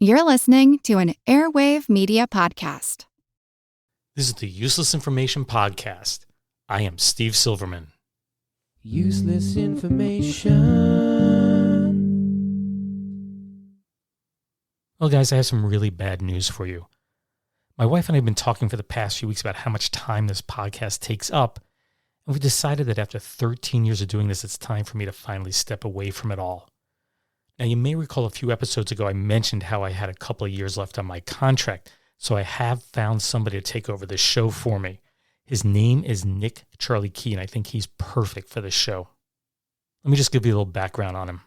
You're listening to an Airwave Media Podcast. This is the Useless Information Podcast. I am Steve Silverman. Useless information. Well, guys, I have some really bad news for you. My wife and I have been talking for the past few weeks about how much time this podcast takes up, and we decided that after 13 years of doing this, it's time for me to finally step away from it all. Now, you may recall a few episodes ago I mentioned how I had a couple of years left on my contract, so I have found somebody to take over the show for me. His name is Nick Charlie Key, and I think he's perfect for the show. Let me just give you a little background on him.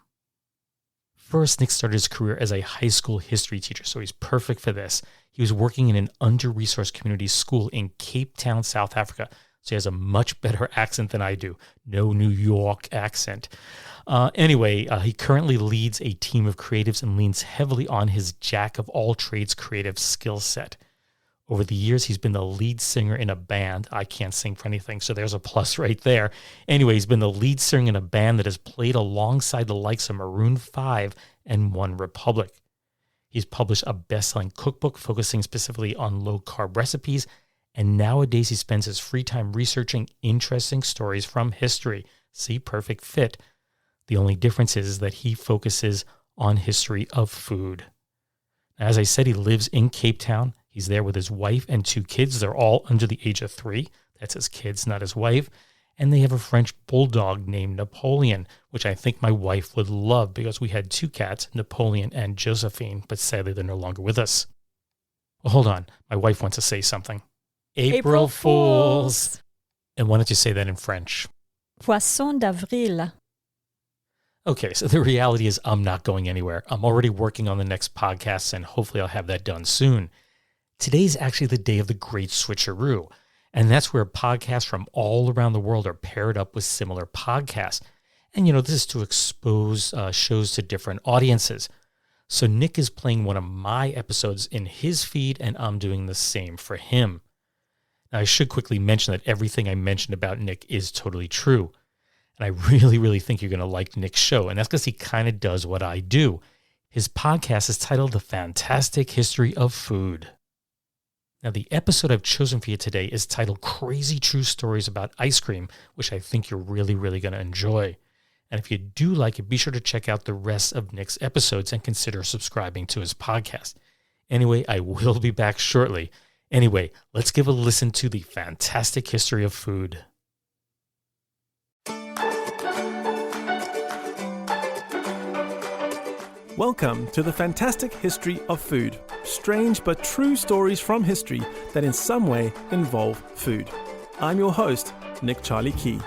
First, Nick started his career as a high school history teacher, so he's perfect for this. He was working in an under-resourced community school in Cape Town, South Africa, so he has a much better accent than I do. No New York accent. Anyway, he currently leads a team of creatives and leans heavily on his jack-of-all-trades creative skill set. Over the years, he's been the lead singer in a band. I can't sing for anything, so there's a plus right there. Anyway, he's been the lead singer in a band that has played alongside the likes of Maroon 5 and One Republic. He's published a best-selling cookbook focusing specifically on low-carb recipes, and nowadays he spends his free time researching interesting stories from history. See, perfect fit. The only difference is that he focuses on history of food. As I said, he lives in Cape Town. He's there with his wife and 2 kids. They're all under the age of 3. That's his kids, not his wife. And they have a French bulldog named Napoleon, which I think my wife would love because we had 2 cats, Napoleon and Josephine, but sadly they're no longer with us. Well, hold on. My wife wants to say something. April Fools! And why don't you say that in French? Poisson d'avril. Okay, so the reality is I'm not going anywhere. I'm already working on the next podcast, and hopefully I'll have that done soon. Today's actually the day of the great switcheroo, and that's where podcasts from all around the world are paired up with similar podcasts. And, this is to expose shows to different audiences. So Nick is playing one of my episodes in his feed, and I'm doing the same for him. Now, I should quickly mention that everything I mentioned about Nick is totally true. And I really, really think you're going to like Nick's show, and that's because he kind of does what I do. His podcast is titled The Fantastic History of Food. Now, the episode I've chosen for you today is titled Crazy True Stories About Ice Cream, which I think you're really, really going to enjoy. And if you do like it, be sure to check out the rest of Nick's episodes and consider subscribing to his podcast. Anyway, I will be back shortly. Anyway, let's give a listen to The Fantastic History of Food. Welcome to the Fantastic History of Food. Strange but true stories from history that in some way involve food. I'm your host, Nick Charlie Key.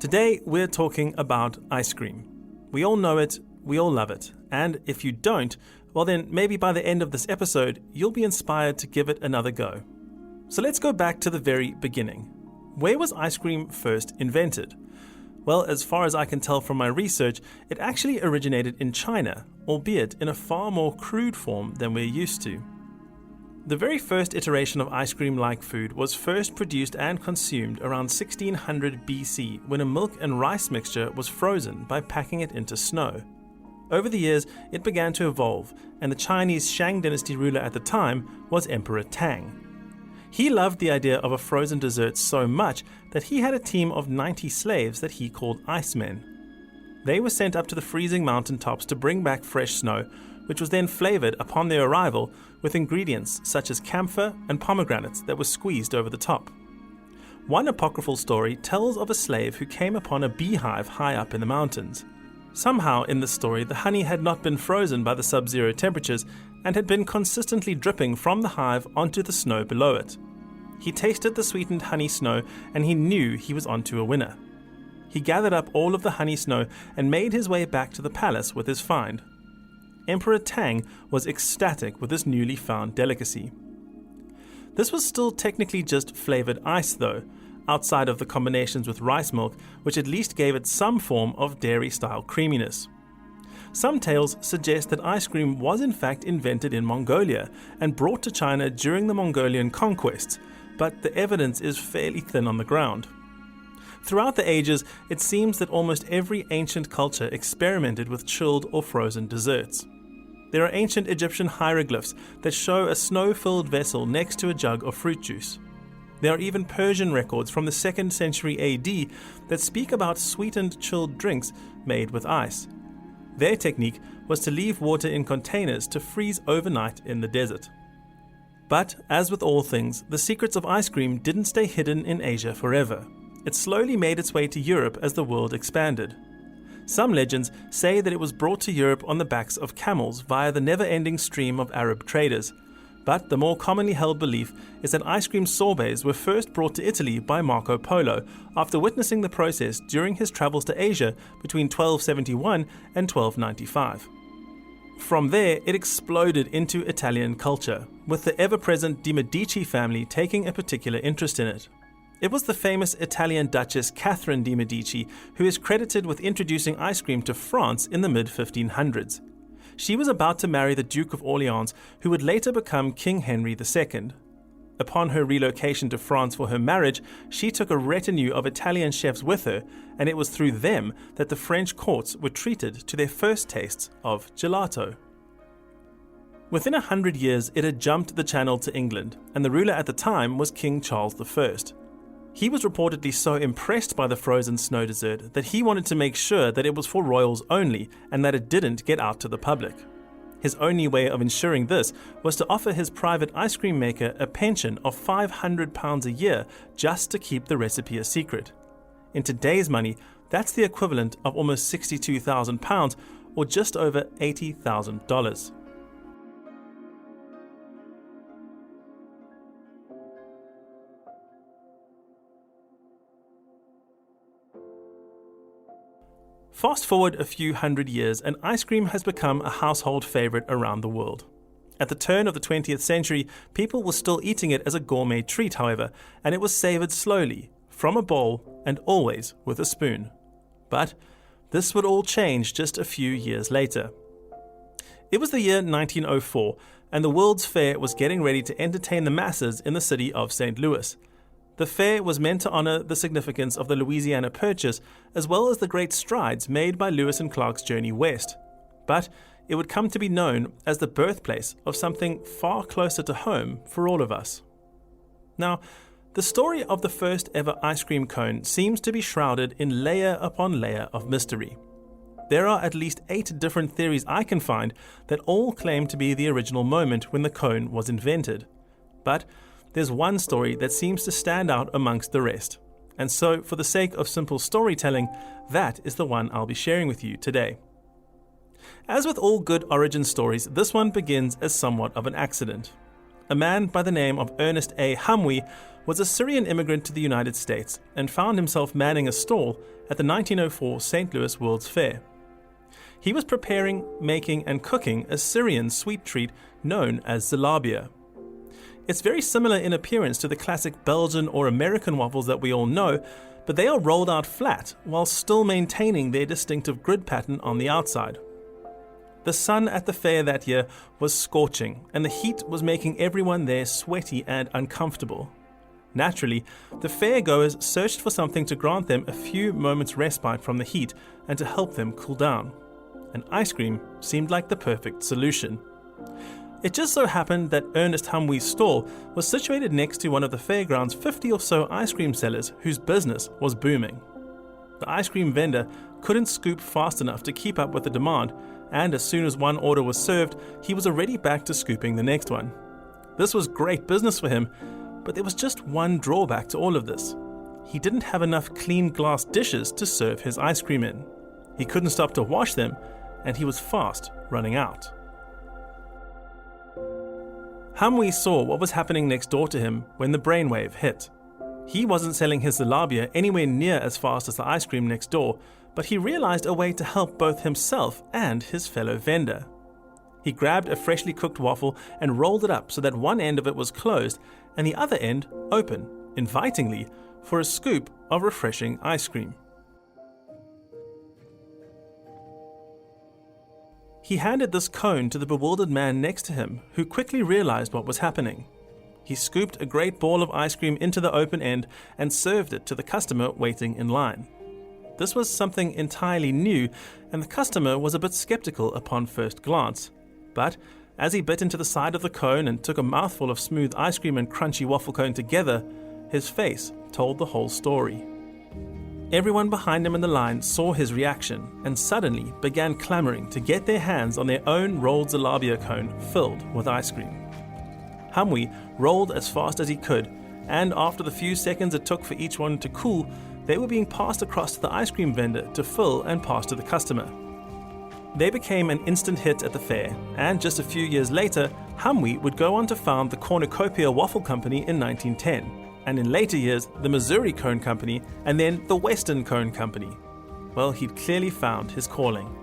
Today we're talking about ice cream. We all know it, we all love it, and if you don't, well then maybe by the end of this episode, you'll be inspired to give it another go. So let's go back to the very beginning. Where was ice cream first invented? Well, as far as I can tell from my research, it actually originated in China, albeit in a far more crude form than we're used to. The very first iteration of ice cream-like food was first produced and consumed around 1600 BC when a milk and rice mixture was frozen by packing it into snow. Over the years, it began to evolve, and the Chinese Shang dynasty ruler at the time was Emperor Tang. He loved the idea of a frozen dessert so much that he had a team of 90 slaves that he called icemen. They were sent up to the freezing mountaintops to bring back fresh snow, which was then flavored upon their arrival with ingredients such as camphor and pomegranates that were squeezed over the top. One apocryphal story tells of a slave who came upon a beehive high up in the mountains. Somehow in the story, the honey had not been frozen by the sub-zero temperatures and had been consistently dripping from the hive onto the snow below it. He tasted the sweetened honey snow and he knew he was onto a winner. He gathered up all of the honey snow and made his way back to the palace with his find. Emperor Tang was ecstatic with this newly found delicacy. This was still technically just flavored ice though, outside of the combinations with rice milk, which at least gave it some form of dairy-style creaminess. Some tales suggest that ice cream was in fact invented in Mongolia and brought to China during the Mongolian conquests, but the evidence is fairly thin on the ground. Throughout the ages, it seems that almost every ancient culture experimented with chilled or frozen desserts. There are ancient Egyptian hieroglyphs that show a snow-filled vessel next to a jug of fruit juice. There are even Persian records from the 2nd century AD that speak about sweetened chilled drinks made with ice. Their technique was to leave water in containers to freeze overnight in the desert. But, as with all things, the secrets of ice cream didn't stay hidden in Asia forever. It slowly made its way to Europe as the world expanded. Some legends say that it was brought to Europe on the backs of camels via the never-ending stream of Arab traders. But the more commonly held belief is that ice cream sorbets were first brought to Italy by Marco Polo after witnessing the process during his travels to Asia between 1271 and 1295. From there, it exploded into Italian culture, with the ever-present de' Medici family taking a particular interest in it. It was the famous Italian Duchess Catherine de' Medici who is credited with introducing ice cream to France in the mid-1500s. She was about to marry the Duke of Orleans, who would later become King Henry II. Upon her relocation to France for her marriage, she took a retinue of Italian chefs with her, and it was through them that the French courts were treated to their first tastes of gelato. Within 100 years, it had jumped the channel to England, and the ruler at the time was King Charles I. He was reportedly so impressed by the frozen snow dessert that he wanted to make sure that it was for royals only and that it didn't get out to the public. His only way of ensuring this was to offer his private ice cream maker a pension of £500 a year just to keep the recipe a secret. In today's money, that's the equivalent of almost £62,000 or just over $80,000. Fast forward a few hundred years and ice cream has become a household favorite around the world. At the turn of the 20th century, people were still eating it as a gourmet treat, however, and it was savored slowly, from a bowl and always with a spoon. But this would all change just a few years later. It was the year 1904, and the World's Fair was getting ready to entertain the masses in the city of St. Louis. The fair was meant to honor the significance of the Louisiana Purchase, as well as the great strides made by Lewis and Clark's journey west. But it would come to be known as the birthplace of something far closer to home for all of us. Now, the story of the first ever ice cream cone seems to be shrouded in layer upon layer of mystery. There are at least 8 different theories I can find that all claim to be the original moment when the cone was invented. But there's one story that seems to stand out amongst the rest. And so, for the sake of simple storytelling, that is the one I'll be sharing with you today. As with all good origin stories, this one begins as somewhat of an accident. A man by the name of Ernest A. Humwe was a Syrian immigrant to the United States and found himself manning a stall at the 1904 St. Louis World's Fair. He was preparing, making, and cooking a Syrian sweet treat known as zalabia. It's very similar in appearance to the classic Belgian or American waffles that we all know, but they are rolled out flat while still maintaining their distinctive grid pattern on the outside. The sun at the fair that year was scorching, and the heat was making everyone there sweaty and uncomfortable. Naturally, the fairgoers searched for something to grant them a few moments' respite from the heat and to help them cool down. And ice cream seemed like the perfect solution. It just so happened that Ernest Humwe's stall was situated next to one of the fairground's 50 or so ice cream sellers whose business was booming. The ice cream vendor couldn't scoop fast enough to keep up with the demand, and as soon as one order was served, he was already back to scooping the next one. This was great business for him, but there was just one drawback to all of this. He didn't have enough clean glass dishes to serve his ice cream in. He couldn't stop to wash them, and he was fast running out. Humwe saw what was happening next door to him when the brainwave hit. He wasn't selling his zalabia anywhere near as fast as the ice cream next door, but he realized a way to help both himself and his fellow vendor. He grabbed a freshly cooked waffle and rolled it up so that one end of it was closed and the other end open, invitingly, for a scoop of refreshing ice cream. He handed this cone to the bewildered man next to him, who quickly realized what was happening. He scooped a great ball of ice cream into the open end and served it to the customer waiting in line. This was something entirely new, and the customer was a bit skeptical upon first glance. But as he bit into the side of the cone and took a mouthful of smooth ice cream and crunchy waffle cone together, his face told the whole story. Everyone behind him in the line saw his reaction and suddenly began clamoring to get their hands on their own rolled Zalabia cone filled with ice cream. Hamwi rolled as fast as he could, and after the few seconds it took for each one to cool, they were being passed across to the ice cream vendor to fill and pass to the customer. They became an instant hit at the fair, and just a few years later, Hamwi would go on to found the Cornucopia Waffle Company in 1910, and in later years, the Missouri Cone Company, and then the Western Cone Company. Well, he'd clearly found his calling.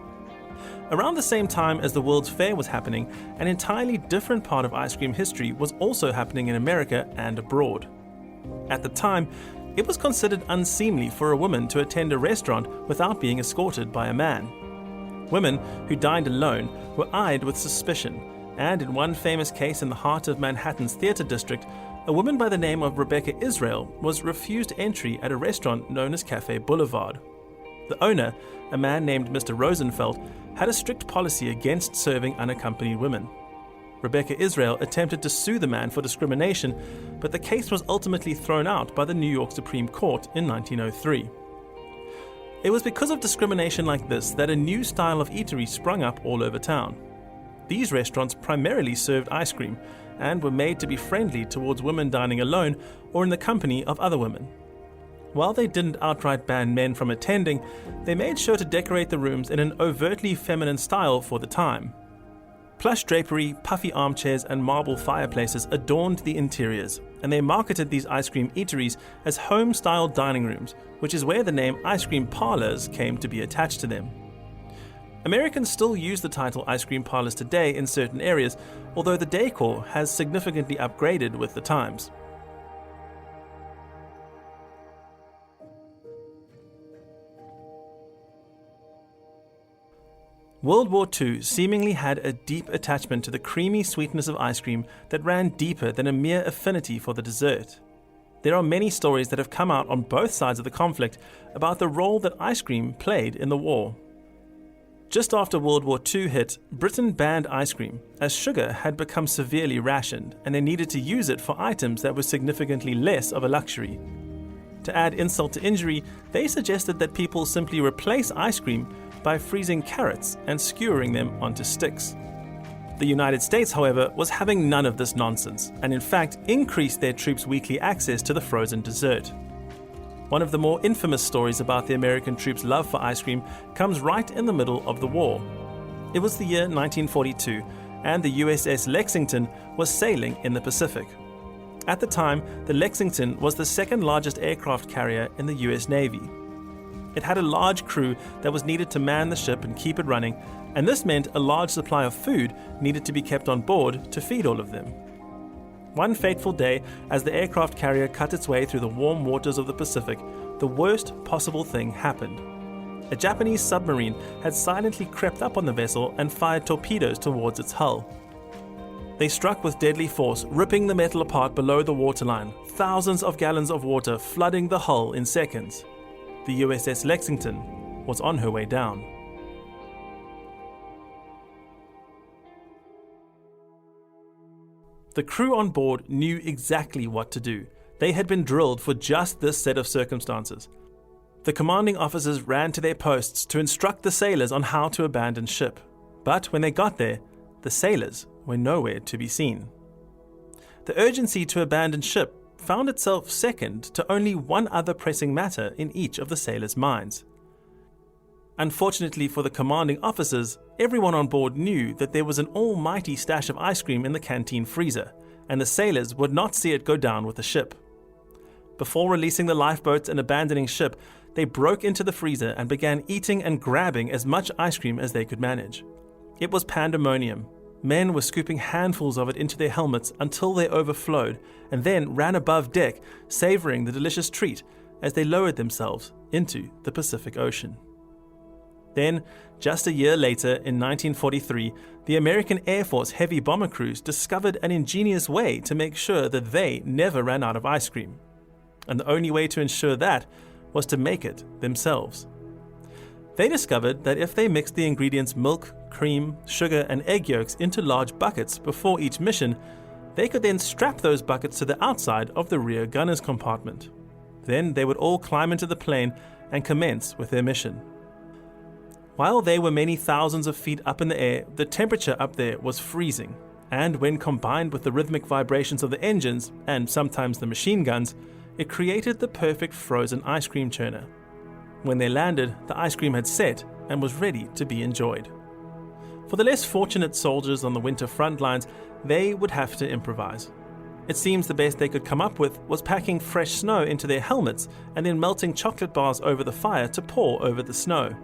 Around the same time as the World's Fair was happening, an entirely different part of ice cream history was also happening in America and abroad. At the time, it was considered unseemly for a woman to attend a restaurant without being escorted by a man. Women who dined alone were eyed with suspicion, and in one famous case in the heart of Manhattan's theater district, a woman by the name of Rebecca Israel was refused entry at a restaurant known as Cafe Boulevard. The owner, a man named Mr. Rosenfeld, had a strict policy against serving unaccompanied women. Rebecca Israel attempted to sue the man for discrimination, but the case was ultimately thrown out by the New York Supreme Court in 1903. It was because of discrimination like this that a new style of eatery sprung up all over town. These restaurants primarily served ice cream and were made to be friendly towards women dining alone or in the company of other women. While they didn't outright ban men from attending, they made sure to decorate the rooms in an overtly feminine style for the time. Plush drapery, puffy armchairs, and marble fireplaces adorned the interiors, and they marketed these ice cream eateries as home-style dining rooms, which is where the name ice cream parlors came to be attached to them. Americans still use the title ice cream parlors today in certain areas, although the decor has significantly upgraded with the times. World War II seemingly had a deep attachment to the creamy sweetness of ice cream that ran deeper than a mere affinity for the dessert. There are many stories that have come out on both sides of the conflict about the role that ice cream played in the war. Just after World War II hit, Britain banned ice cream, as sugar had become severely rationed and they needed to use it for items that were significantly less of a luxury. To add insult to injury, they suggested that people simply replace ice cream by freezing carrots and skewering them onto sticks. The United States, however, was having none of this nonsense, and in fact increased their troops' weekly access to the frozen dessert. One of the more infamous stories about the American troops' love for ice cream comes right in the middle of the war. It was the year 1942, and the USS Lexington was sailing in the Pacific. At the time, the Lexington was the second largest aircraft carrier in the US Navy. It had a large crew that was needed to man the ship and keep it running, and this meant a large supply of food needed to be kept on board to feed all of them. One fateful day, as the aircraft carrier cut its way through the warm waters of the Pacific, the worst possible thing happened. A Japanese submarine had silently crept up on the vessel and fired torpedoes towards its hull. They struck with deadly force, ripping the metal apart below the waterline, thousands of gallons of water flooding the hull in seconds. The USS Lexington was on her way down. The crew on board knew exactly what to do. They had been drilled for just this set of circumstances. The commanding officers ran to their posts to instruct the sailors on how to abandon ship. But when they got there, the sailors were nowhere to be seen. The urgency to abandon ship found itself second to only one other pressing matter in each of the sailors' minds. Unfortunately for the commanding officers, everyone on board knew that there was an almighty stash of ice cream in the canteen freezer, and the sailors would not see it go down with the ship. Before releasing the lifeboats and abandoning ship, they broke into the freezer and began eating and grabbing as much ice cream as they could manage. It was pandemonium. Men were scooping handfuls of it into their helmets until they overflowed, and then ran above deck, savoring the delicious treat as they lowered themselves into the Pacific Ocean. Then, just a year later, in 1943, the American Air Force heavy bomber crews discovered an ingenious way to make sure that they never ran out of ice cream. And the only way to ensure that was to make it themselves. They discovered that if they mixed the ingredients milk, cream, sugar, and egg yolks into large buckets before each mission, they could then strap those buckets to the outside of the rear gunner's compartment. Then they would all climb into the plane and commence with their mission. While they were many thousands of feet up in the air, the temperature up there was freezing, and when combined with the rhythmic vibrations of the engines, and sometimes the machine guns, it created the perfect frozen ice cream churner. When they landed, the ice cream had set and was ready to be enjoyed. For the less fortunate soldiers on the winter front lines, they would have to improvise. It seems the best they could come up with was packing fresh snow into their helmets and then melting chocolate bars over the fire to pour over the snow.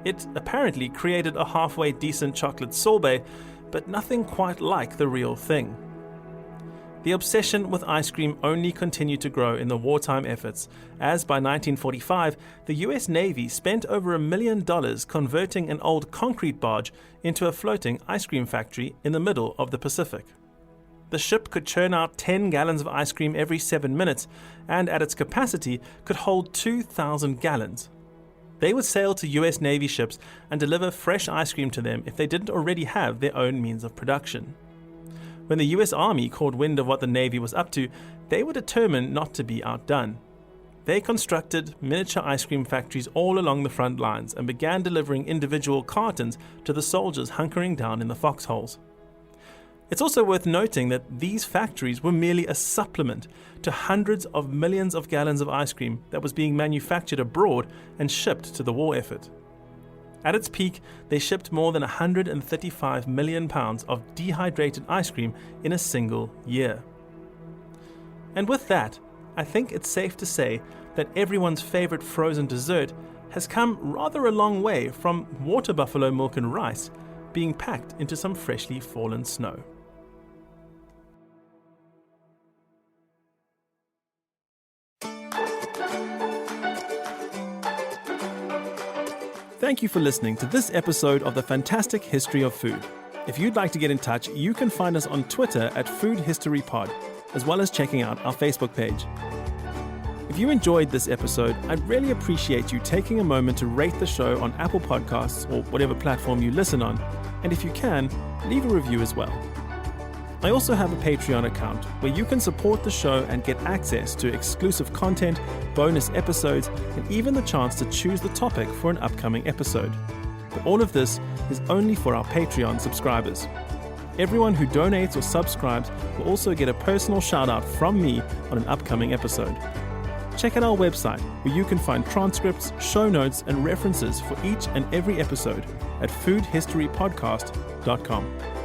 It apparently created a halfway decent chocolate sorbet, but nothing quite like the real thing. The obsession with ice cream only continued to grow in the wartime efforts, as by 1945, the US Navy spent over $1 million converting an old concrete barge into a floating ice cream factory in the middle of the Pacific. The ship could churn out 10 gallons of ice cream every 7 minutes, and at its capacity could hold 2,000 gallons. They would sail to US Navy ships and deliver fresh ice cream to them if they didn't already have their own means of production. When the US Army caught wind of what the Navy was up to, they were determined not to be outdone. They constructed miniature ice cream factories all along the front lines and began delivering individual cartons to the soldiers hunkering down in the foxholes. It's also worth noting that these factories were merely a supplement to hundreds of millions of gallons of ice cream that was being manufactured abroad and shipped to the war effort. At its peak, they shipped more than 135 million pounds of dehydrated ice cream in a single year. And with that, I think it's safe to say that everyone's favorite frozen dessert has come rather a long way from water buffalo milk and rice being packed into some freshly fallen snow. Thank you for listening to this episode of The Fantastic History of Food. If you'd like to get in touch, you can find us on Twitter at Food History Pod, as well as checking out our Facebook page. If you enjoyed this episode, I'd really appreciate you taking a moment to rate the show on Apple Podcasts or whatever platform you listen on, and if you can, leave a review as well. I also have a Patreon account where you can support the show and get access to exclusive content, bonus episodes, and even the chance to choose the topic for an upcoming episode. But all of this is only for our Patreon subscribers. Everyone who donates or subscribes will also get a personal shout out from me on an upcoming episode. Check out our website where you can find transcripts, show notes, and references for each and every episode at foodhistorypodcast.com.